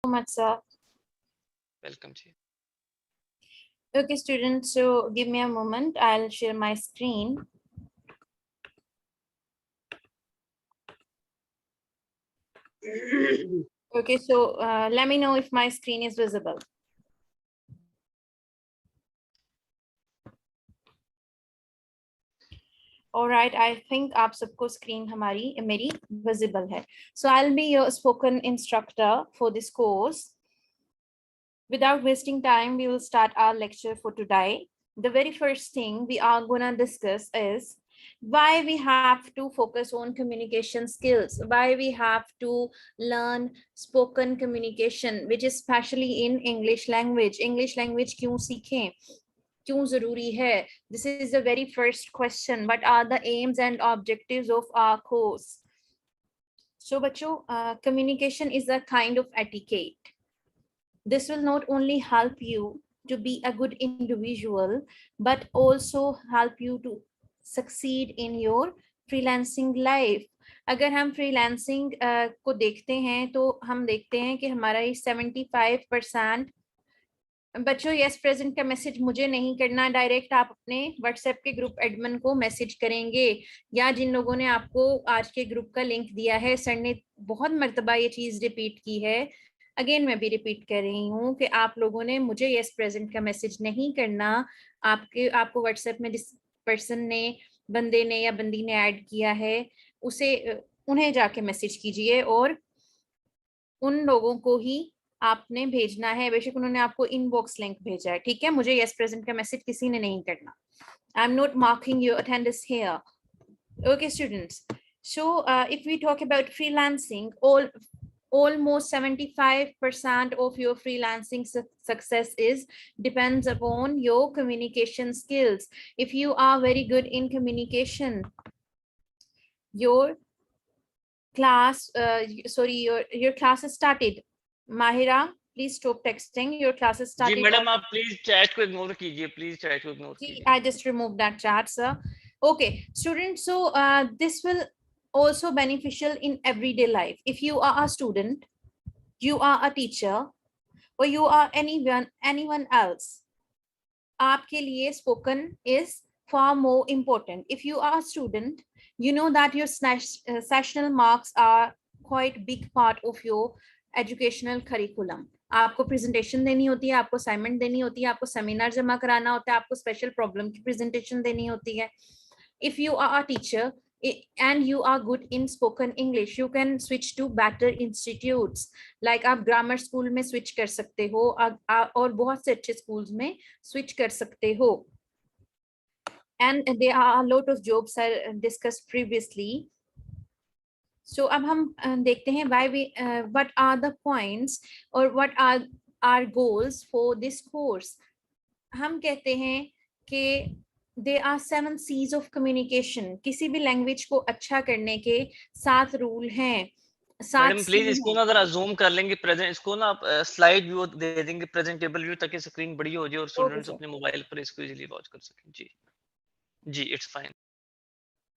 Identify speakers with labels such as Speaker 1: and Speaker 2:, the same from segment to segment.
Speaker 1: much, sir.
Speaker 2: Welcome, ji.
Speaker 1: Okay, students, so give me a moment. I'll share my screen. Okay, so let me know if my screen is visible. All right, I think आप सबको screen हमारी मेरी visible है. So I'll be your spoken instructor for this course. Without wasting time, we will start our lecture for today. The very first thing we are gonna discuss is why we have to focus on communication skills, why we have to learn spoken communication, which is especially in English language. English language क्यों सीखें? क्यों जरूरी है? This is the very first question. What are the aims and objectives of our course? So बच्चों, communication is a kind of etiquette. This will not only help you to be a good individual, but also help you to succeed in your freelancing life. अगर हम freelancing को देखते हैं तो हम देखते हैं कि हमारा ये 75%. बच्चों यस प्रेजेंट का मैसेज मुझे नहीं करना, डायरेक्ट आप अपने व्हाट्सएप के ग्रुप एडमिन को मैसेज करेंगे, या जिन लोगों ने आपको आज के ग्रुप का लिंक दिया है, सर ने बहुत मर्तबा ये चीज रिपीट की है, अगेन मैं भी रिपीट कर रही हूँ कि आप लोगों ने मुझे यस प्रेजेंट का मैसेज नहीं करना, आपको व्हाट्सएप में जिस पर्सन ने, बंदे ने या बंदी ने ऐड किया है उन्हें जाके मैसेज कीजिए और उन लोगों को ही आपने भेजना है, बेशक उन्होंने आपको इनबॉक्स लिंक भेजा है, ठीक है? मुझे यस प्रेजेंट का मैसेज किसी ने नहीं करना. I am not marking your attendance here. Okay, students. So if we talk about freelancing, almost 75% of your freelancing success depends upon your communication skills. If you are very good in communication, your class, your class has started. Mahira, please stop texting. Your class has started.
Speaker 2: जी madam आप please chat को ignore कीजिए, please chat को ignore कीजिए.
Speaker 1: I just removed that chat, sir. Okay, students, so this will also beneficial in everyday life. If you are a student, you are a teacher, or you are anyone else, आपके लिए spoken is far more important. If you are a student, you know that your sessional marks are quite big part of your educational curriculum. आपको presentation देनी होती है, आपको assignment देनी होती है, आपको सेमिनार जमा कराना होता है, आपको स्पेशल प्रॉब्लम की प्रेजेंटेशन देनी होती है. If you are a teacher and you are good in spoken English, you can switch to better institutes. Like आप ग्रामर स्कूल में switch कर सकते हो और बहुत से अच्छे schools में switch कर सकते हो. And there are a lot of jobs I discussed previously. So अब हम देखते हैं why we what are the points or what are our goals for this course. हम कहते हैं कि there are 7 C's of communication. किसी भी लैंग्वेज को अच्छा करने के 7 रूल हैं.
Speaker 2: मैडम प्लीज इसको ना जरा जूम कर लेंगे, प्रेजेंट इसको ना आप स्लाइड व्यू दे देंगे, प्रेजेंटेबल व्यू, ताकि स्क्रीन बड़ी हो जाए और स्टूडेंट्स अपने मोबाइल पर इसको इजीली वॉच कर सकें. जी जी it's fine.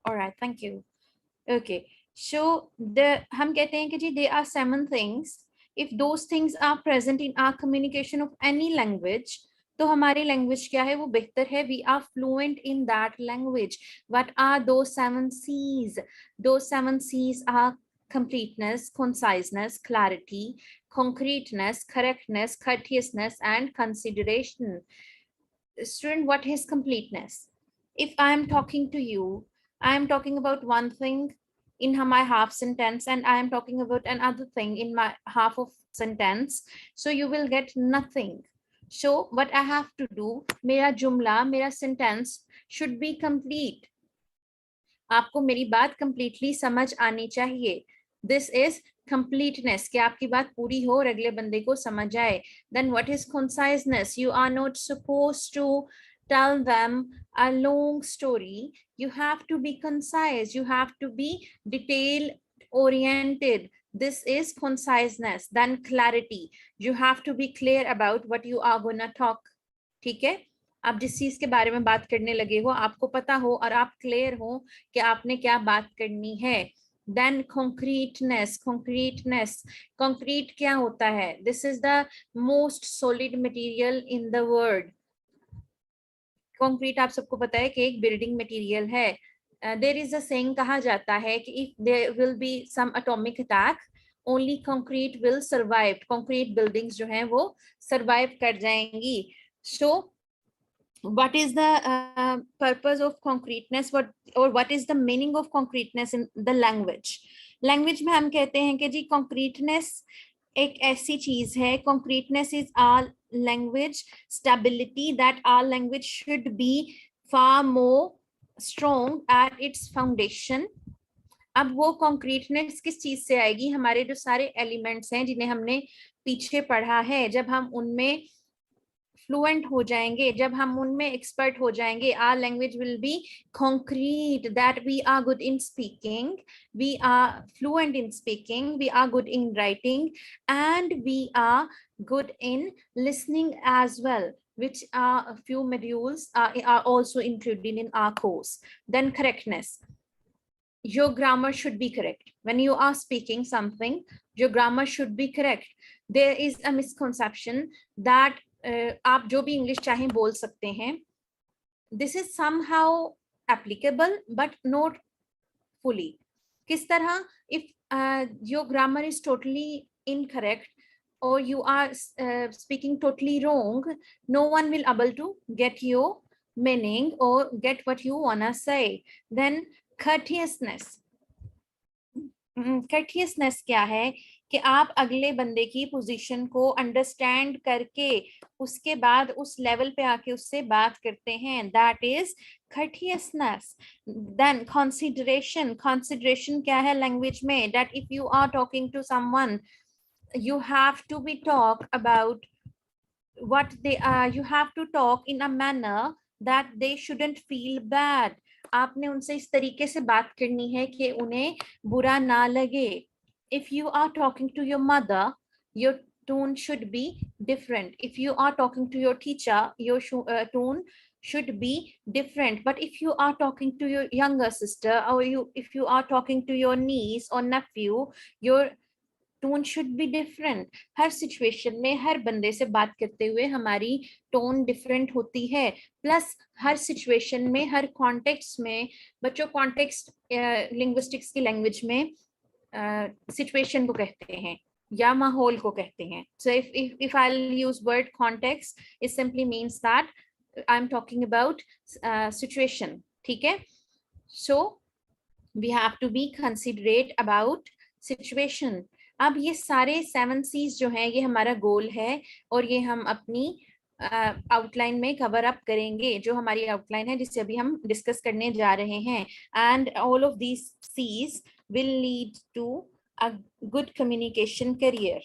Speaker 1: Alright, thank you. Okay, so हम कहते हैं कि जी there are 7 things. If those things are present in our communication of any language, तो हमारी लैंग्वेज क्या है, वो बेहतर है. We are fluent in that language. What are those 7 C's? Those 7 C's are completeness, conciseness, clarity, concreteness, correctness, courteousness, and consideration. Student, what is completeness? If I am talking to you, I am talking about one thing in my half sentence and I am talking about another thing in my half of sentence, so you will get nothing. So what I have to do, मेरा जुमला, मेरा sentence should be complete. आपको मेरी बात completely समझ आनी चाहिए. This is completeness, कि आपकी बात पूरी हो और अगले बंदे को समझ आए. Then what is conciseness? You are not supposed to tell them a long story. You have to be concise. You have to be detail oriented. This is conciseness. Then clarity. You have to be clear about what you are gonna talk. ठीक है? आप जिस चीज के बारे में बात करने लगे हो आपको पता हो और आप क्लियर हो कि आपने क्या बात करनी है. Then concreteness. Concrete क्या होता है? This is the most solid material in the world. Concrete आप सबको पता है कि एक building material है. There is a saying, कहा जाता है कि if there will be some atomic attack, only concrete will survive. Concrete buildings जो हैं वो survive कर जाएंगी. So what is the purpose of concreteness, what is the meaning of concreteness in the language में हम कहते हैं कि जी concreteness एक ऐसी चीज है, concreteness is our language stability, that our language should be far more strong at its foundation. अब वो concreteness किस चीज से आएगी? हमारे जो सारे elements हैं जिन्हें हमने पीछे पढ़ा है, जब हम उनमें फ्लुएंट हो जाएंगे, जब हम उनमें एक्सपर्ट हो जाएंगे, our language will be concrete, that we are good in speaking, we are fluent in speaking, we are good in writing, and we are good in listening as well, which are a few modules are also included in our course. Then correctness. Your grammar should be correct. When you are speaking something, your grammar should be correct. There is a misconception that आप जो भी English चाहें बोल सकते हैं. This is somehow applicable but not fully. किस तरह? If your grammar is totally incorrect or you are speaking totally wrong, no one will able to get your meaning or get what you wanna say. Then courteousness. Courteousness क्या है? कि आप अगले बंदे की position को अंडरस्टैंड करके उसके बाद उस लेवल पे आके उससे बात करते हैं. That is courteousness. Then consideration. Consideration क्या है लैंग्वेज में? that if you are talking to someone, you have to be talk about what they are, you have to talk in a manner that they shouldn't feel bad. आपने उनसे इस तरीके से बात करनी है कि उन्हें बुरा ना लगे. If you are talking to your mother, your tone should be different. If you are talking to your teacher, your tone should be different. But if you are talking to your younger sister, or if you are talking to your niece or nephew, your tone should be different. Her situation में हर बंदे से बात करते हुए हमारी tone different होती है. Plus हर situation में, हर कॉन्टेक्स्ट में, बच्चों कॉन्टेक्स्ट लिंग्विस्टिक्स की लैंग्वेज में सिचुएशन को कहते हैं या माहौल को कहते हैं. सो if I'll use word context, it simply means that I'm talking about situation. ठीक है? So we have to be considerate about situation. अब ये सारे 7 C's जो हैं ये हमारा गोल है और ये हम अपनी आउटलाइन में कवर अप करेंगे, जो हमारी आउटलाइन है जिसे अभी हम डिस्कस करने जा रहे हैं. And all of these C's will lead to a good communication career.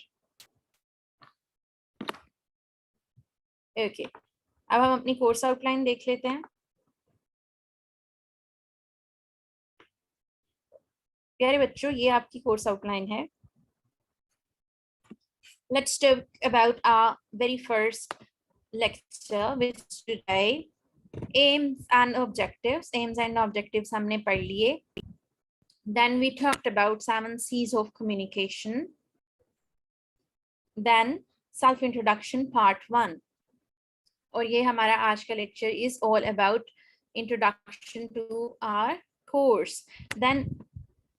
Speaker 1: Okay, अब हम अपनी कोर्स आउटलाइन देख लेते हैं. प्यारे बच्चों, ये आपकी कोर्स आउटलाइन है. Let's talk about our very first lecture, which today aims and objectives. Aims and objectives हमने पढ़ लिए. Then we talked about 7 C's of communication. Then self-introduction part 1. और ये हमारा आज का lecture is all about introduction to our course. Then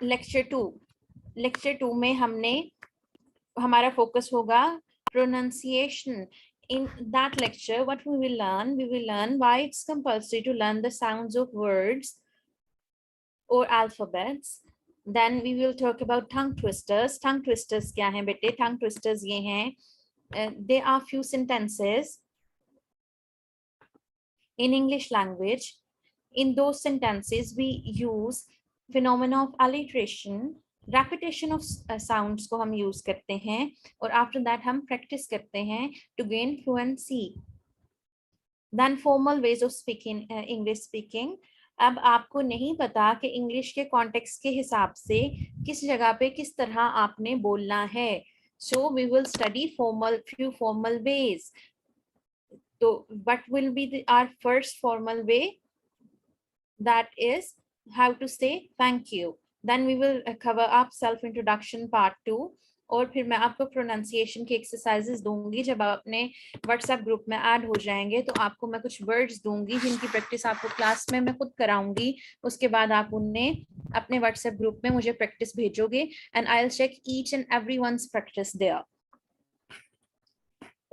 Speaker 1: lecture 2. Lecture 2 में हमने हमारा focus होगा pronunciation. In that lecture, what we will learn why it's compulsory to learn the sounds of words or alphabets. Then we will talk about tongue twisters. Tongue twisters क्या हैं बेटे? Tongue twisters ये हैं, there are few sentences in English language. In those sentences we use phenomena of alliteration, repetition of sounds को हम use करते हैं और after that हम practice करते हैं to gain fluency. Then formal ways of speaking, English speaking. अब आपको नहीं पता कि इंग्लिश के कॉन्टेक्स्ट के हिसाब से किस जगह पे किस तरह आपने बोलना है. So we will study few formal ways. So what will be our first formal way? That is how to say thank you. Then we will cover up self introduction part 2, और फिर मैं आपको प्रोनाउंसिएशन की exercises दूंगी। जब आप अपने WhatsApp group में ऐड हो जाएंगे तो आपको मैं कुछ वर्ड्स दूंगी जिनकी प्रैक्टिस आपको क्लास में मैं खुद कराऊंगी। उसके बाद आप उन्हें अपने व्हाट्सएप ग्रुप में मुझे प्रैक्टिस भेजोगे and I will check each and everyone's practice there.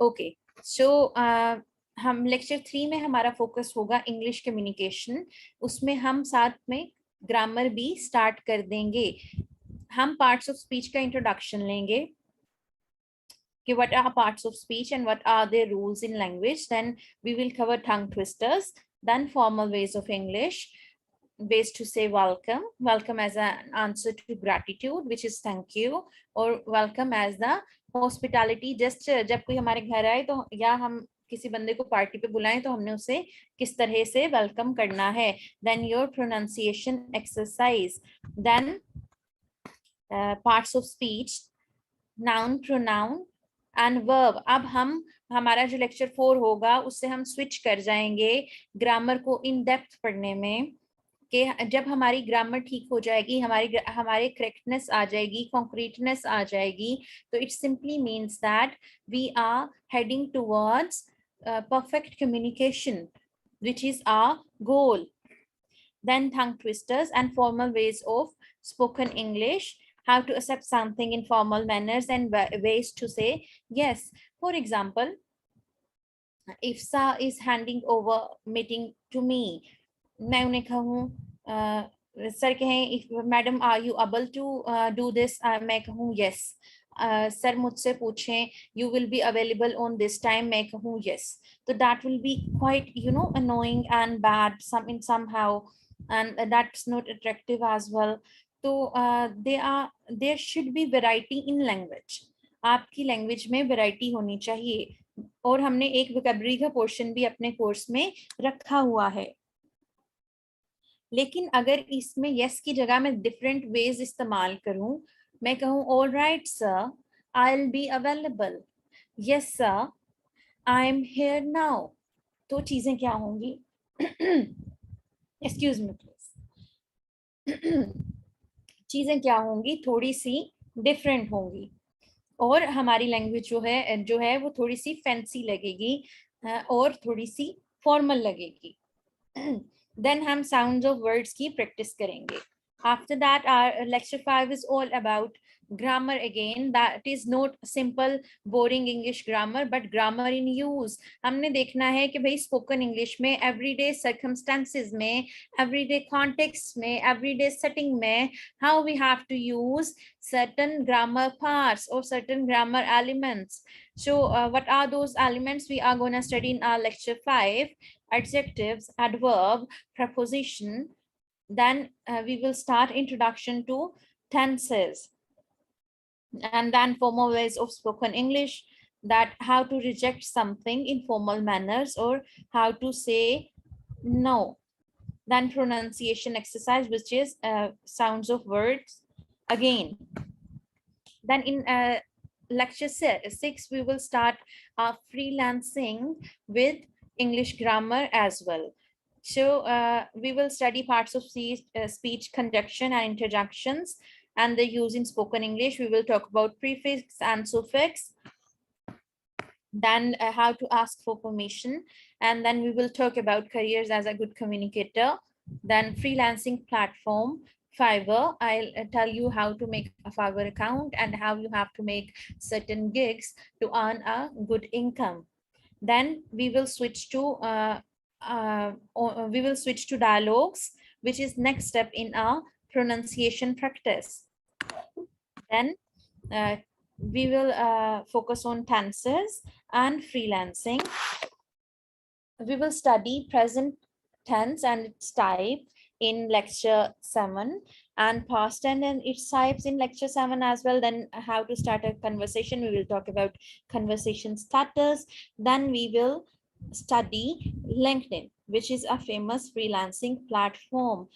Speaker 1: Okay, so हम लेक्चर 3 में हमारा फोकस होगा इंग्लिश कम्युनिकेशन। उसमें हम साथ में ग्रामर भी स्टार्ट कर देंगे। हम पार्ट्स ऑफ स्पीच का इंट्रोडक्शन लेंगे कि what are parts of speech and what are their rules in language. Then we will cover tongue twisters, then formal ways of English, ways to say welcome, welcome as an answer to gratitude which is thank you, or welcome as the hospitality gesture। जब कोई हमारे घर आए तो या हम किसी बंदे को पार्टी पे बुलाएं तो हमने उसे किस तरह से वेलकम करना है। Then your pronunciation exercise, then parts of speech, noun, pronoun and verb. अब हम हमारा जो लेक्चर 4 होगा उससे हम स्विच कर जाएंगे ग्रामर को इन डेप्थ पढ़ने में कि जब हमारी ग्रामर ठीक हो जाएगी, हमारे करेक्टनेस आ जाएगी, कॉन्क्रीटनेस आ जाएगी, तो it simply means that we are heading towards perfect communication, which is our goal. Then tongue twisters and formal ways of spoken English, how to accept something in formal manners and ways to say yes. For example, if Sa is handing over meeting to me, मैं उन्हें कहूँ sir कहें if madam are you able to do this, मैं कहूँ yes. Sir मुझसे पूछें you will be available on this time, मैं कहूँ यस। तो that will be quite annoying and bad somehow, and that's not attractive as well. तो there should be variety in language. आपकी language में variety होनी चाहिए, और हमने एक वोकैबुलरी का पोर्शन भी अपने कोर्स में रखा हुआ है। लेकिन अगर इसमें यस की जगह मैं डिफरेंट वेज इस्तेमाल करूं, मैं कहूं all right sir, I will be available, yes sir, I am here now, तो चीजें क्या होंगी? Excuse me please. चीजें क्या होंगी? थोड़ी सी डिफरेंट होंगी, और हमारी लैंग्वेज जो है वो थोड़ी सी फैंसी लगेगी और थोड़ी सी फॉर्मल लगेगी। Then हम sounds of words की प्रैक्टिस करेंगे। After that, our lecture 5 is all about grammar again. That is not simple boring English grammar, but grammar in use. हमने देखना है कि भाई spoken English में everyday circumstances में, everyday context में, everyday setting में, how we have to use certain grammar parts or certain grammar elements. So what are those elements we are going to study in our lecture 5? Adjectives, adverb, preposition. Then we will start introduction to tenses, and then formal ways of spoken English, that how to reject something in formal manners or how to say no. Then pronunciation exercise, which is sounds of words again. Then in lecture 6 we will start freelancing with English grammar as well. So we will study parts of speech conjunction and interjections and the use in spoken English. We will talk about prefix and suffix, then how to ask for permission, and then we will talk about careers as a good communicator, then freelancing platform, Fiverr. I'll tell you how to make a Fiverr account and how you have to make certain gigs to earn a good income. Then we will switch to dialogues, which is next step in our pronunciation practice. Then we will focus on tenses and freelancing. We will study present tense and its type in lecture 7, and past tense and its types in lecture 7 as well. Then how to start a conversation, we will talk about conversation starters. Then we will study LinkedIn, which is a famous freelancing platform.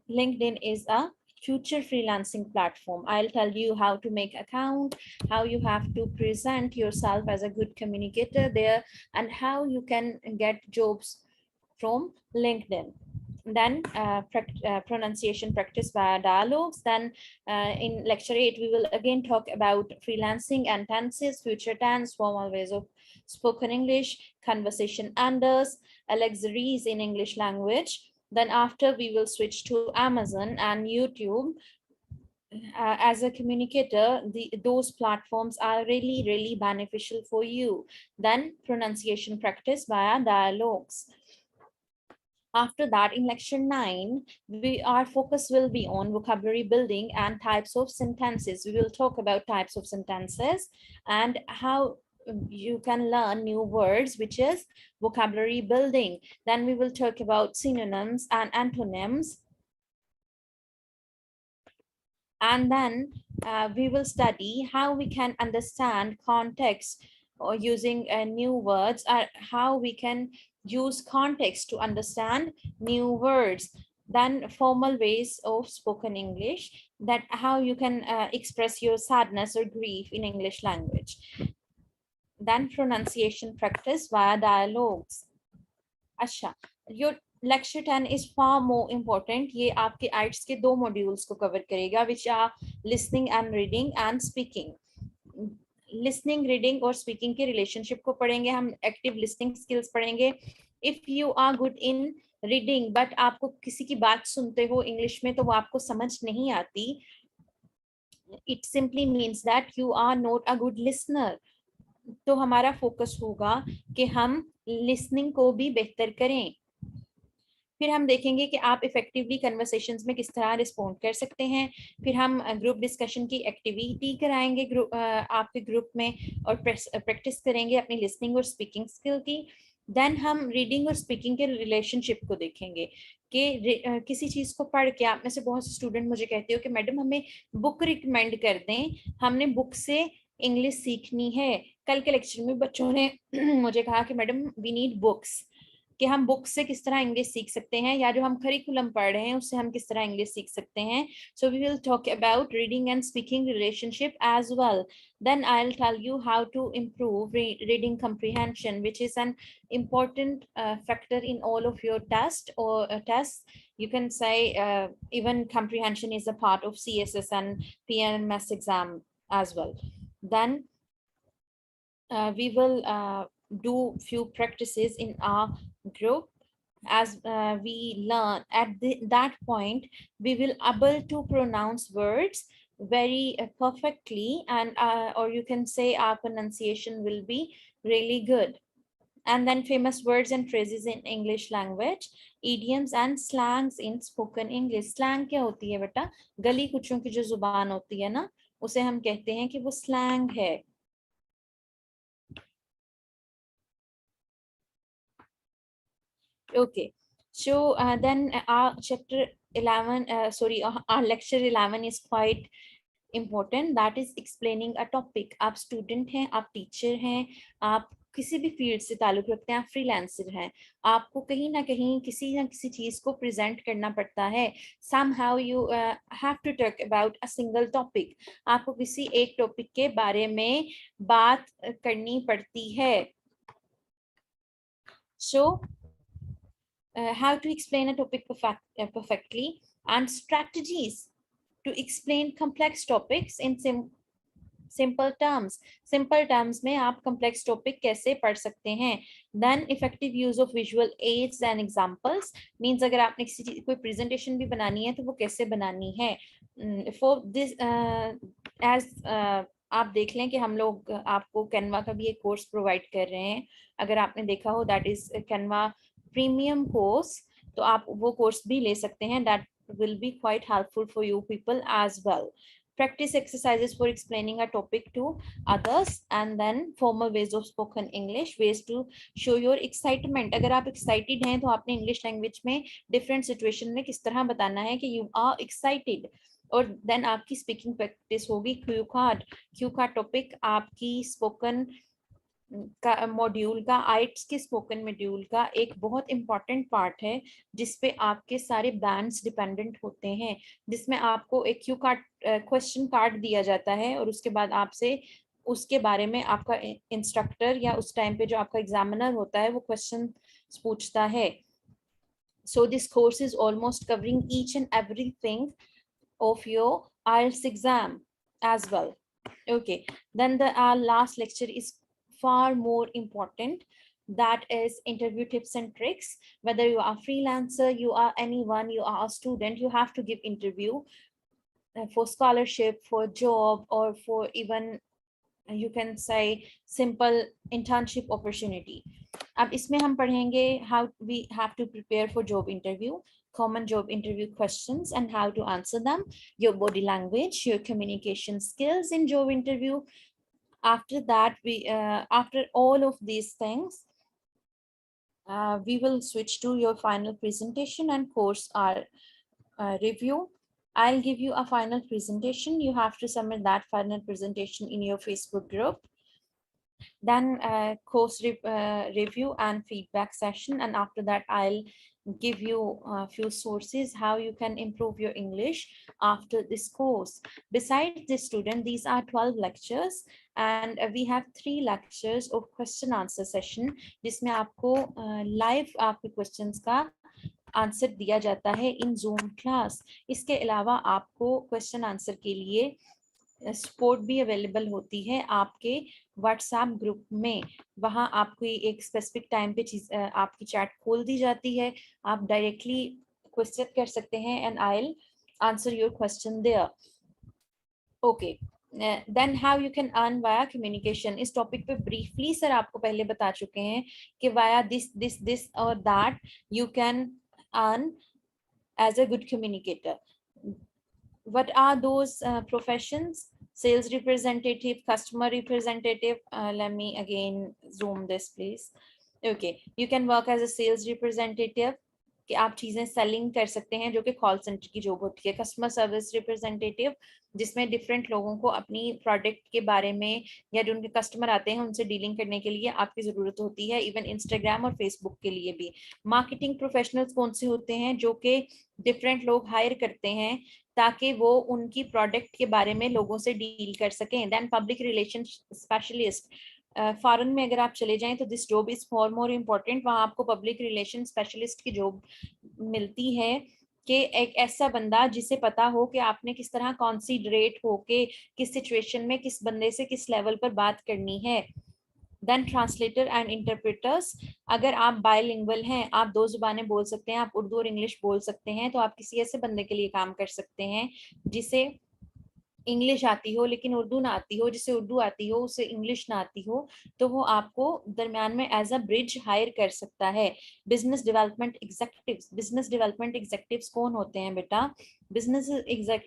Speaker 1: LinkedIn is a future freelancing platform. I'll tell you how to make account, how you have to present yourself as a good communicator there, and how you can get jobs from LinkedIn. then pronunciation practice via dialogues. Then in lecture 8 we will again talk about freelancing and tenses, future tense, formal ways of spoken English, conversation enders, auxiliaries in English language. Then after we will switch to Amazon and YouTube. As a communicator, those platforms are really beneficial for you. Then pronunciation practice via dialogues. After that, in lecture 9, our focus will be on vocabulary building and types of sentences. We will talk about types of sentences and how you can learn new words, which is vocabulary building. Then we will talk about synonyms and antonyms. And then we will study how we can understand context or using new words, or how we can use context to understand new words. Then formal ways of spoken English, that how you can express your sadness or grief in English language. Then pronunciation practice via dialogues. अच्छा, your lecture 10 is far more important. ये आपके IELTS के 2 modules को cover करेगा, which are listening and reading and speaking. Listening, reading और speaking के relationship को पढ़ेंगे हम, active listening skills पढ़ेंगे. If you are good in reading but आपको किसी की बात सुनते हो English में तो वो आपको समझ नहीं आती, it simply means that you are not a good listener. तो हमारा फोकस होगा कि हम लिसनिंग को भी बेहतर करें. फिर हम देखेंगे कि आप इफेक्टिवली कन्वर्सेशंस में किस तरह रिस्पॉन्ड कर सकते हैं. फिर हम ग्रुप डिस्कशन की एक्टिविटी कराएंगे आपके ग्रुप में, और प्रैक्टिस करेंगे अपनी लिसनिंग और स्पीकिंग स्किल की. देन हम रीडिंग और स्पीकिंग के रिलेशनशिप को देखेंगे कि किसी चीज़ को पढ़ के, आप में से बहुत से स्टूडेंट मुझे कहते हो कि मैडम हमें बुक रिकमेंड कर दें, हमने बुक से इंग्लिश सीखनी है. कल के लेक्चर में बच्चों ने मुझे कहा कि मैडम वी नीड बुक्स, कि हम बुक से किस तरह इंग्लिश सीख सकते हैं, या जो हम करिकुलम पढ़ रहे हैं उससे हम किस तरह इंग्लिश सीख सकते हैं. So we will talk about reading and speaking relationship as well. Then I'll tell you how to improve reading comprehension, which is an important factor in all of your tests. You can say even comprehension is a part of CSS and PMS exam as well. Then we will do few practices in our group. As we learn at that point, we will able to pronounce words very perfectly, and or you can say our pronunciation will be really good. And then famous words and phrases in English language, idioms and slangs in spoken English. Slang क्या होती है बेटा? गली कुचों की जो जुबान होती है ना, उसे हम कहते हैं कि वो slang है. Okay, so then our chapter 11, our lecture 11 is quite important. That is explaining a topic. आप student हैं, आप teacher हैं, आप किसी भी फील्ड से ताल्लुक रखते हैं, आप फ्रीलांसर हैं, आपको कहीं ना किसी चीज को प्रेजेंट करना पड़ता है. somehow you have to talk about a single topic. आपको किसी एक टॉपिक के बारे में बात करनी पड़ती है. So how to explain a topic perfectly, and strategies to explain complex topics in simple terms. Simple terms में आप complex topic कैसे पढ़ सकते हैं. Then effective use of visual aids and examples, means अगर आपने कोई presentation भी बनानी है तो वो कैसे बनानी है. For this as आप देख लें कि हम लोग आपको कैनवा का भी एक कोर्स प्रोवाइड कर रहे हैं. अगर आपने देखा हो, that is Canva premium course, तो आप वो कोर्स भी ले सकते हैं. That will be quite helpful for you people as well. Practice exercises for explaining a topic to others, and then formal ways of spoken English, ways to show your excitement. अगर आप excited हैं तो आपने English language में different situation में किस तरह बताना है कि you are excited. और देन आपकी स्पीकिंग प्रैक्टिस होगी. क्यू कार्ड टॉपिक आपकी स्पोकन का मॉड्यूल का, आइट्स के स्पोकन मॉड्यूल का एक बहुत इंपॉर्टेंट पार्ट है, जिसपे आपके सारे बैंड्स डिपेंडेंट होते हैं, जिसमें आपको एक क्यू कार्ड क्वेश्चन कार्ड दिया जाता है, और उसके बाद आपसे उसके बारे में आपका इंस्ट्रक्टर या उस टाइम पे जो आपका एग्जामिनर होता है वो क्वेश्चन पूछता है. So this course is almost covering each and everything of your IELTS exam as well. Okay, then the our last lecture is far more important. That is interview tips and tricks. Whether you are freelancer, you are anyone, you are a student, you have to give interview for scholarship, for job, or for even you can say simple internship opportunity. अब इसमें हम पढ़ेंगे how we have to prepare for job interview, common job interview questions and how to answer them, your body language, your communication skills in job interview. After that, after all of these things, we will switch to your final presentation and course review. I'll give you a final presentation. You have to submit that final presentation in your Facebook group. Then review and feedback session, and after that I'll give you a few sources how you can improve your English after this course. Besides this student, these are 12 lectures and we have 3 lectures of question answer session जिसमें आपको live आपके questions का answer दिया जाता है इन Zoom class. इसके अलावा आपको क्वेश्चन आंसर के लिए सपोर्ट भी अवेलेबल होती है आपके व्हाट्सएप ग्रुप में. वहां आपको एक स्पेसिफिक टाइम पे आपकी चैट खोल दी जाती है, आप डायरेक्टली क्वेश्चन कर सकते हैं and I will answer your question there. Okay, then how you can earn via communication. इस टॉपिक पे ब्रीफली सर आपको पहले बता चुके हैं कि वाया दिस दिस दिस और that you can earn as a good communicator. What are those professions? Sales representative, customer representative. Let me again zoom this please. Okay, you can work as a sales representative कि आप चीजें selling कर सकते हैं जो कि call centre की job होती है. कस्टमर सर्विस रिप्रेजेंटेटिव जिसमें डिफरेंट लोगों को अपनी प्रोडक्ट के बारे में या जो उनके कस्टमर आते हैं उनसे डीलिंग करने के लिए आपकी जरूरत होती है, इवन इंस्टाग्राम और फेसबुक के लिए भी. मार्केटिंग प्रोफेशनल्स कौन से होते हैं? जो कि डिफरेंट लोग हायर करते हैं ताकि वो उनकी प्रोडक्ट के बारे में लोगों से डील कर सकें. Then public relation specialist. Foreign में अगर आप चले जाएं तो this job is for more important. वहां आपको पब्लिक रिलेशन स्पेशलिस्ट की जॉब मिलती है कि एक ऐसा बंदा जिसे पता हो कि आपने किस तरह कॉन्सिडरेट होके किस सिचुएशन में किस बंदे से किस लेवल पर बात करनी है. Then translator and interpreters. अगर आप बायलिंगुअल हैं, आप 2 जुबानें बोल सकते हैं, आप उर्दू और इंग्लिश बोल सकते हैं, तो आप किसी ऐसे बंदे के लिए काम कर सकते हैं जिसे इंग्लिश आती हो लेकिन उर्दू ना आती हो, जिसे उर्दू आती हो उसे इंग्लिश ना आती हो, तो वो आपको दरमियान में एज अ ब्रिज हायर कर सकता है. Business development executives. Business development executives कौन होते हैं बेटा? बिजनेस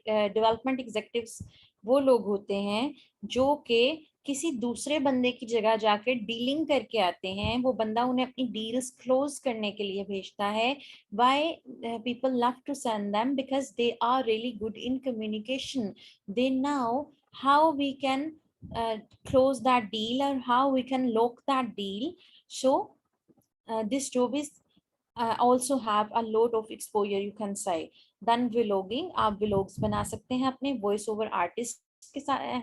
Speaker 1: डेवलपमेंट एग्जीक्यूटिव्स वो लोग होते हैं जो कि किसी दूसरे बंदे की जगह जाकर डीलिंग करके आते हैं. वो बंदा उन्हें अपनी डील्स क्लोज करने के लिए भेजता है. Why people love to send them? Because they are really good in communication. They know how we can close that deal or how we can lock that deal. So this job is also have a lot of exposure you can say. Then vlogging. आप vlogs बना सकते हैं अपने voice over artist के साथ,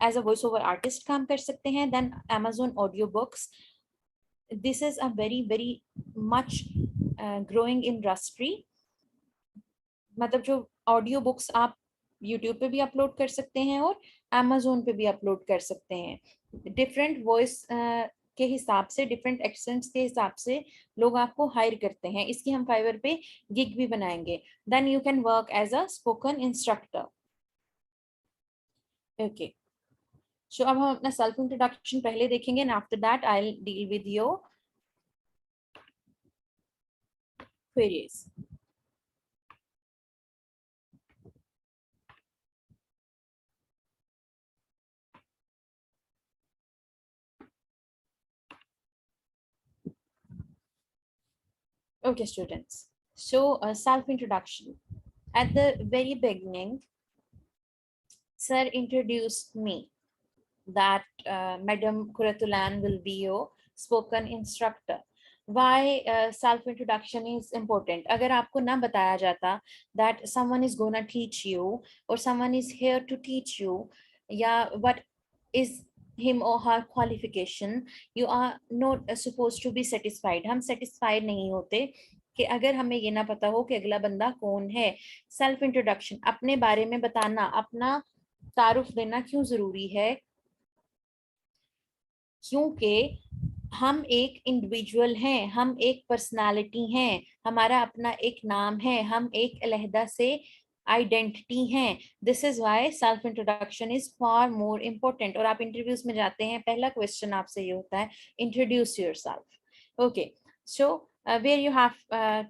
Speaker 1: as a voice over artist काम कर सकते हैं. Then Amazon audio books. This is a very much growing industry. मतलब जो ऑडियो बुक्स आप यूट्यूब पे भी अपलोड कर सकते हैं और Amazon पे भी अपलोड कर सकते हैं. डिफरेंट वॉइस के हिसाब से, डिफरेंट एक्सेंट्स के हिसाब से लोग आपको हायर करते हैं. इसकी हम फाइवर पे गिग भी बनाएंगे. Then you can work as a spoken instructor. Okay, so अब हम अपना सेल्फ इंट्रोडक्शन पहले देखेंगे and after that I will deal with your queries. Okay, students. So, self-introduction. At the very beginning, sir introduced me that Madam Kuratulan will be your spoken instructor. Why self-introduction is important? अगर आपको ना बताया जाता that someone is gonna teach you or someone is here to teach you, या what is him or her qualification, you are not supposed to be satisfied. हम satisfied नहीं होते कि अगर हमें ये ना पता हो कि अगला बंदा कौन है। सेल्फ इंट्रोडक्शन, अपने बारे में बताना, अपना तारुफ देना क्यों जरूरी है? क्योंकि हम एक इंडिविजुअल हैं, हम एक पर्सनालिटी हैं, हमारा अपना एक नाम है, हम एक अलहदा से आइडेंटिटी हैं। This is why self introduction is far more important. और आप इंटरव्यूज में जाते हैं, पहला क्वेश्चन आपसे ये होता है, introduce yourself. Okay, so where you have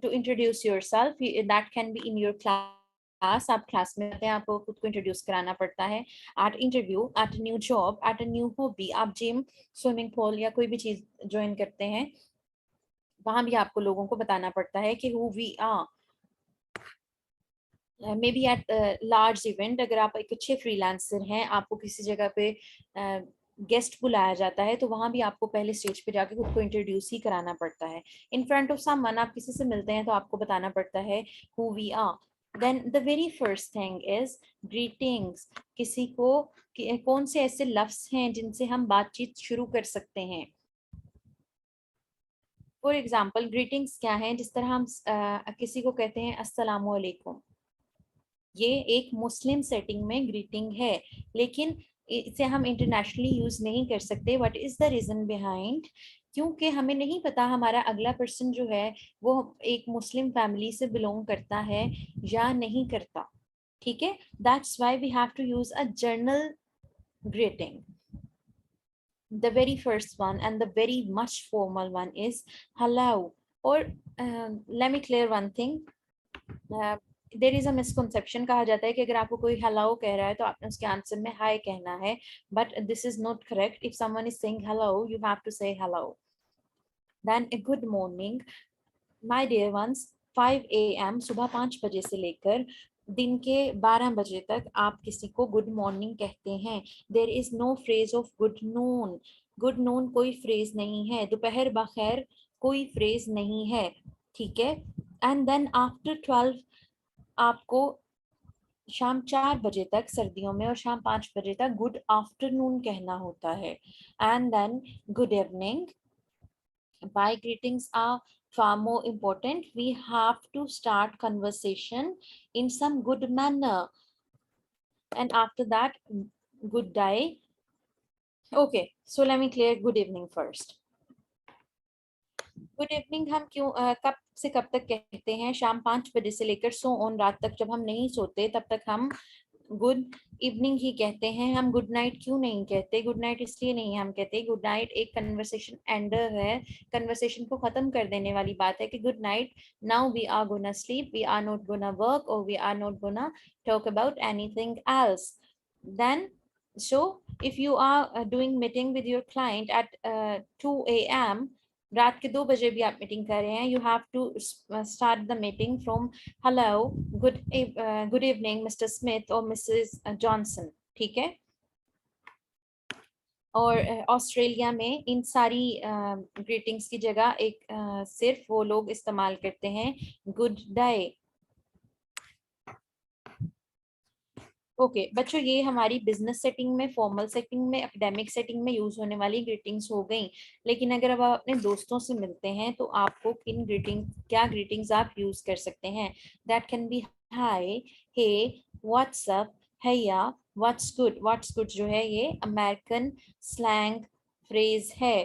Speaker 1: to introduce yourself, that can be in your class। आप क्लास में आते हैं, आपको खुद को इंट्रोड्यूस कराना पड़ता है। At interview, at a new job, at a new hobby, आप जिम, स्विमिंग पूल या कोई भी चीज ज्वाइन करते हैं, वहां भी आपको लोगों को बताना पड़ता है कि who we are. Maybe at large event, अगर आप एक अच्छे फ्रीलांसर हैं, आपको किसी जगह पे गेस्ट बुलाया जाता है, तो वहां भी आपको पहले स्टेज पे जाके खुद को इंट्रोड्यूस ही कराना पड़ता है। इन फ्रंट ऑफ समवन, आप किसी से मिलते हैं तो आपको बताना पड़ता है who we are. Then the very first thing is greetings. किसी को कौन से ऐसे लफ्ज हैं जिनसे हम बातचीत शुरू कर सकते हैं? फॉर एग्जाम्पल, ग्रीटिंग्स क्या है? जिस तरह हम किसी को कहते हैं अस्सलामु अलैकुम, ये एक मुस्लिम सेटिंग में ग्रीटिंग है, लेकिन इसे हम इंटरनेशनली यूज नहीं कर सकते। What is the reason behind? क्योंकि हमें नहीं पता हमारा अगला पर्सन जो है वो एक मुस्लिम फैमिली से बिलोंग करता है या नहीं करता। ठीक है, that's why we have to use a general greeting. The very first one and the very much formal one is hello। or let me clear one thing। There is a misconception, कहा जाता है कि अगर आपको कोई hello कह रहा है तो आपने उसके आंसर में हाय कहना है, but this is not correct. If someone is saying hello, you have to say hello. Then a good morning my dear ones. 5 AM, सुबह 5 बजे से लेकर दिन के 12 बजे तक आप किसी को गुड मॉर्निंग कहते हैं। There is no phrase of good noon. Good noon कोई फ्रेज नहीं है, दोपहर बखैर कोई फ्रेज नहीं है। ठीक है, एंड देन आफ्टर 12 आपको शाम 4 बजे तक सर्दियों में और शाम 5 बजे तक गुड आफ्टरनून कहना होता है। And then good evening. By greetings are far more important. We have to start conversation in some good manner. And after that, good day. Okay, so let me clear good evening first. Good evening हम क्यों कब से कब तक कहते हैं? शाम 5 बजे से लेकर सो ऑन रात तक, जब हम नहीं सोते तब तक हम गुड इवनिंग ही कहते हैं। हम गुड नाइट क्यों नहीं कहते? गुड नाइट इसलिए नहीं हम कहते, गुड नाइट एक कन्वर्सेशन एंडर है, कन्वर्सेशन को खत्म कर देने वाली बात है कि good night, now we are gonna sleep, we are not gonna work और we are not gonna talk about anything else. Then so if you are doing meeting with your client at 2 AM, रात के 2 बजे भी आप meeting कर रहे हैं, you have to start the meeting from hello, good evening Mr Smith और Mrs Johnson. ठीक है, और ऑस्ट्रेलिया में इन सारी ग्रीटिंग्स की जगह एक सिर्फ वो लोग इस्तेमाल करते हैं गुड डे। ओके बच्चों, ये हमारी बिजनेस सेटिंग में, फॉर्मल सेटिंग में, एकेडमिक सेटिंग में यूज होने वाली ग्रीटिंग्स हो गई। लेकिन अगर अब आप अपने दोस्तों से मिलते हैं तो आपको किन क्या ग्रीटिंग्स आप यूज कर सकते हैं? That can be hi, hey, what's up, hiya, what's good. What's good जो है ये अमेरिकन स्लैंग फ्रेज है।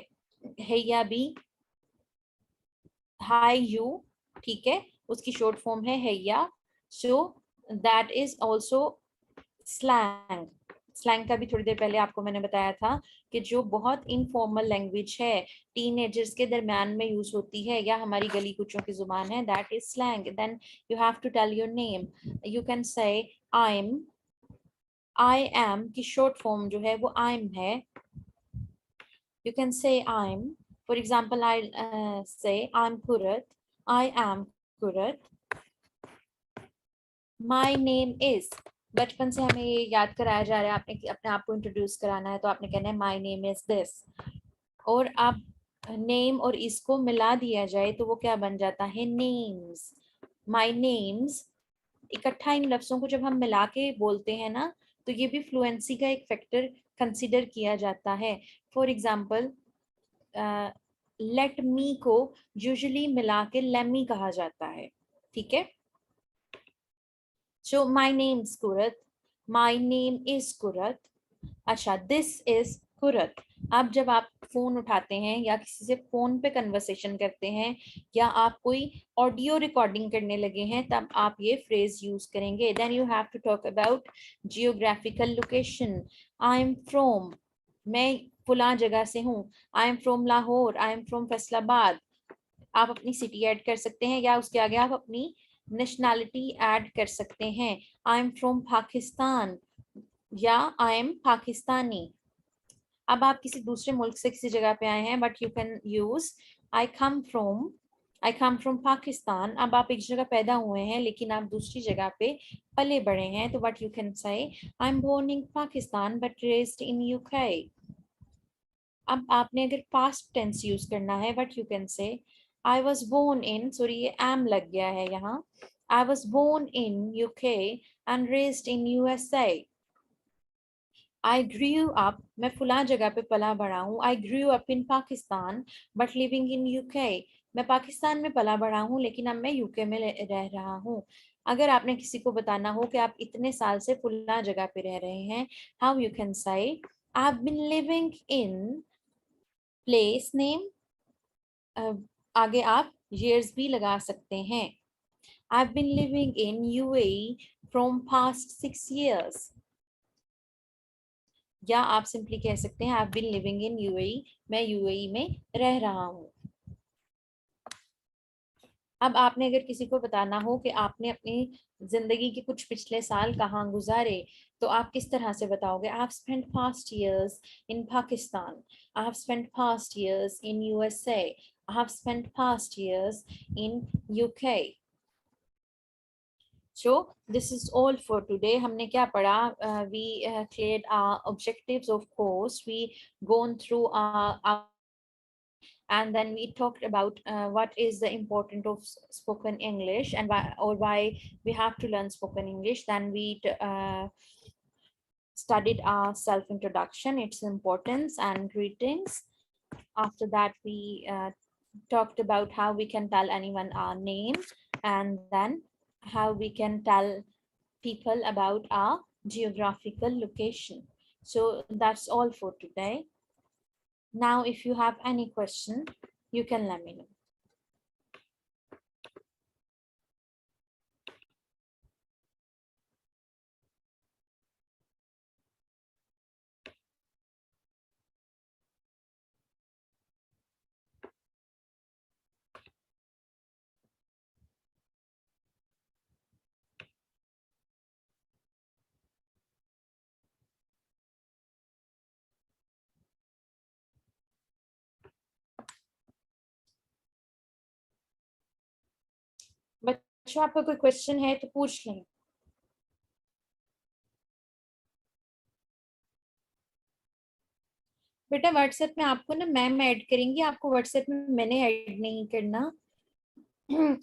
Speaker 1: हैया भी हाय यू, ठीक है, उसकी शॉर्ट फॉर्म है हैया। So that is also slang. Slang का भी थोड़ी देर पहले आपको मैंने बताया था कि जो बहुत इनफॉर्मल लैंग्वेज है, टीनेजर्स के दरम्यान में यूज होती है या हमारी गली कुचों की जुबान है, that is slang. Then you have to tell your name. You can say I am, I am की शॉर्ट फॉर्म जो है वो आई एम है। You can say I am, for example I say I am Qurat, I am Qurat, my name is. बचपन से हमें ये याद कराया जा रहा है, आपने अपने आप को इंट्रोड्यूस कराना है तो आपने कहना है माई नेम इज दिस। और आप नेम और इसको मिला दिया जाए तो वो क्या बन जाता है? नेम्स। My names. इकट्ठा इन लफ्जों को जब हम मिला के बोलते हैं ना, तो ये भी फ्लुएंसी का एक फैक्टर कंसिडर किया जाता है। फॉर एग्जाम्पल लेट मी को यूजुअली मिला के लेमी कहा जाता है, ठीक है। So my name is Qurat, my name is Qurat. अच्छा, दिस इज कुरत। अब जब आप फोन उठाते हैं या किसी से फोन पे कन्वर्सेशन करते हैं या आप कोई ऑडियो रिकॉर्डिंग करने लगे हैं, तब आप ये फ्रेज यूज करेंगे। Then you have to talk about geographical location. I am from, मैं फुला जगह से हूँ। I am from Lahore, I am from Faisalabad. आप अपनी सिटी ऐड कर सकते हैं या उसके आगे आप अपनी नेशनैलिटी ऐड कर सकते हैं। आई एम फ्रॉम पाकिस्तान या आई एम पाकिस्तानी। अब आप किसी दूसरे मुल्क से किसी जगह पे आए हैं, but you can use I come from, I come from Pakistan. अब आप एक जगह पैदा हुए हैं लेकिन आप दूसरी जगह पे पले बड़े हैं, तो what you can say, I am born in Pakistan but raised in UK. अब आपने अगर पास्ट टेंस यूज करना है, but you can say I was born in, sorry ये एम लग गया है यहाँ, I was born in UK and raised in USA. I grew up, मैं फुला जगह पे पला बड़ा हूँ। I grew up in Pakistan but living in UK. मैं पाकिस्तान में पला बड़ा हूँ लेकिन अब मैं यूके में रह रहा हूँ। अगर आपने किसी को बताना हो कि आप इतने साल से फुला जगह पे रह रहे हैं, how you can say, I have been living in place name, आगे आप years भी लगा सकते हैं। I've been living in UAE from past 6 years। या आप सिंपली कह सकते हैं I've been living in UAE, मैं UAE में रह रहा हूँ। अब आपने अगर किसी को बताना हो कि आपने अपनी जिंदगी के कुछ पिछले साल कहाँ गुजारे, तो आप किस तरह से बताओगे? I have spent past years in Pakistan, I have spent past years in USA, I have spent past years in UK। So this is all for today। हमने क्या पढ़ा? We cleared our objectives of course, we gone through our and then we talked about what is the importance of spoken English and why we have to learn spoken English. Then we studied our self introduction, its importance and greetings. After that we talked about how we can tell anyone our name, and then how we can tell people about our geographical location. So that's all for today. Now if you have any question, you can let me know. बच्चों आपका कोई question है तो पूछ लें। बेटा WhatsApp में आपको ना मैम ऐड करेंगी, आपको व्हाट्सएप में मैंने ऐड नहीं करना।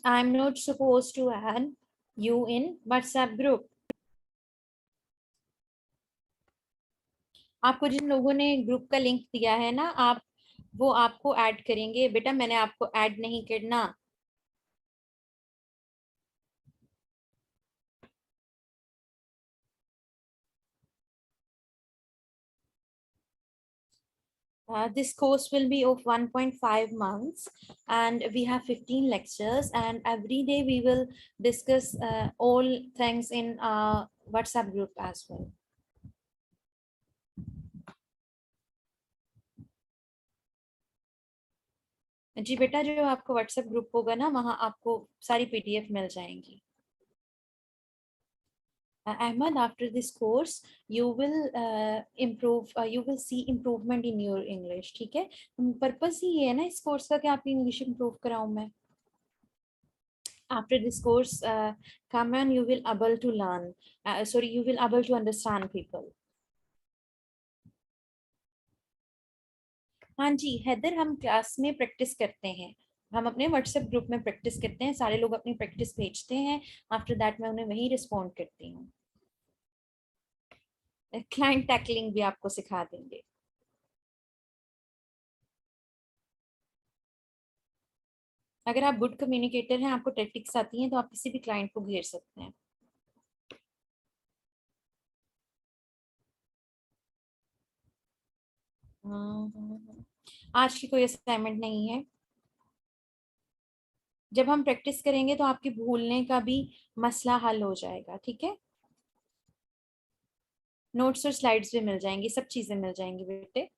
Speaker 1: I am not suppose to add you in WhatsApp group. आपको जिन लोगों ने ग्रुप का लिंक दिया है ना, आप वो आपको ऐड करेंगे। बेटा मैंने आपको ऐड नहीं करना। This course will be of 1.5 months and we have 15 lectures, and every day we will discuss all things in our WhatsApp group as well. जी बेटा, जो आपको व्हाट्सएप ग्रुप होगा ना, वहाँ आपको सारी पीडीएफ मिल जाएंगी। Ahmed, after this course you will improve, you will see improvement in your English, ठीक है। पर्पस ही ये है ना इस कोर्स का कि आपकी इंग्लिश इंप्रूव कराऊं मैं। After this course come on, you will able to learn, sorry, you will able to understand people। हाँ जी हैदर, हम क्लास में प्रैक्टिस करते हैं, हम अपने व्हाट्सएप ग्रुप में प्रैक्टिस करते हैं, सारे लोग अपनी प्रैक्टिस भेजते हैं। आफ्टर दैट मैं उन्हें वही रिस्पॉन्ड करती हूँ। क्लाइंट टैकलिंग भी आपको सिखा देंगे। अगर आप गुड कम्युनिकेटर हैं, आपको टैक्टिक्स आती हैं, तो आप किसी भी क्लाइंट को घेर सकते हैं। आज की कोई असाइनमेंट नहीं है। जब हम प्रैक्टिस करेंगे तो आपके भूलने का भी मसला हल हो जाएगा, ठीक है। नोट्स और स्लाइड्स भी मिल जाएंगी, सब चीजें मिल जाएंगी बेटे।